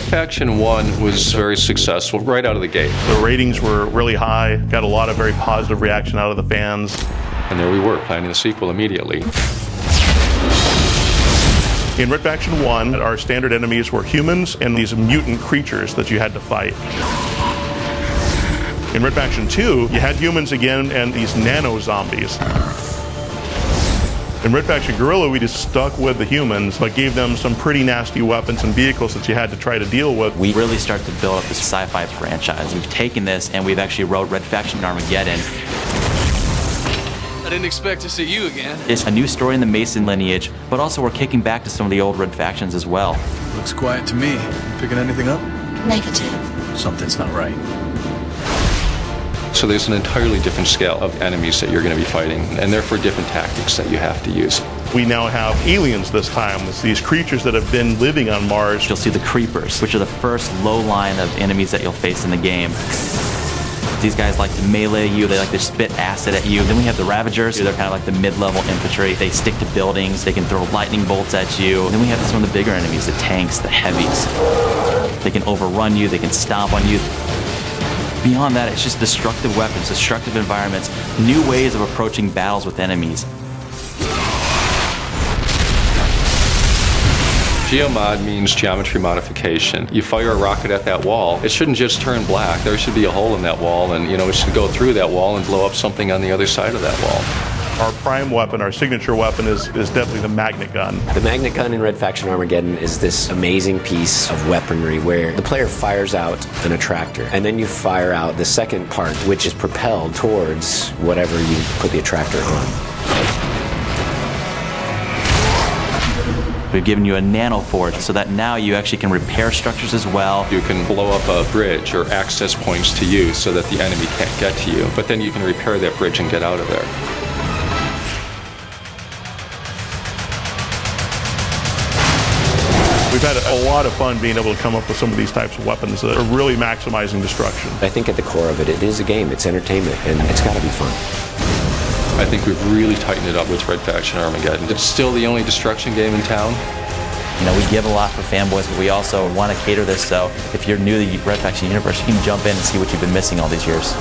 Faction 1 was very successful right out of the gate. The ratings were really high, got a lot of very positive reaction out of the fans. And there we were, planning the sequel immediately. In Red Faction 1, our standard enemies were humans and these mutant creatures that you had to fight. In Red Faction 2, you had humans again and these nano-zombies. In Red Faction Guerrilla, we just stuck with the humans, but gave them some pretty nasty weapons and vehicles that you had to try to deal with. We really started to build up this sci-fi franchise. We've taken this and we've actually wrote Red Faction Armageddon. I didn't expect to see you again. It's a new story in the Mason lineage, but also we're kicking back to some of the old Red Factions as well. Looks quiet to me. You picking anything up? Negative. Something's not right. So there's an entirely different scale of enemies that you're going to be fighting, and therefore different tactics that you have to use. We now have aliens this time. It's these creatures that have been living on Mars. You'll see the Creepers, which are the first low line of enemies that you'll face in the game. These guys like to melee you, they like to spit acid at you. Then we have the Ravagers, they're kind of like the mid-level infantry. They stick to buildings, they can throw lightning bolts at you. And then we have some of the bigger enemies, the tanks, the heavies. They can overrun you, they can stomp on you. Beyond that, it's just destructive weapons, destructive environments, new ways of approaching battles with enemies. Geomod means geometry modification. You fire a rocket at that wall, it shouldn't just turn black. There should be a hole in that wall, and it should go through that wall and blow up something on the other side of that wall. Our prime weapon, our signature weapon, is definitely the magnet gun. The magnet gun in Red Faction Armageddon is this amazing piece of weaponry where the player fires out an attractor, and then you fire out the second part, which is propelled towards whatever you put the attractor on. We've given you a nanoforge so that now you actually can repair structures as well. You can blow up a bridge or access points to you so that the enemy can't get to you, but then you can repair that bridge and get out of there. We've had a lot of fun being able to come up with some of these types of weapons that are really maximizing destruction. I think at the core of it, it is a game, it's entertainment, and it's got to be fun. I think we've really tightened it up with Red Faction Armageddon. It's still the only destruction game in town. We give a lot for fanboys, but we also want to cater this, so if you're new to the Red Faction universe, you can jump in and see what you've been missing all these years.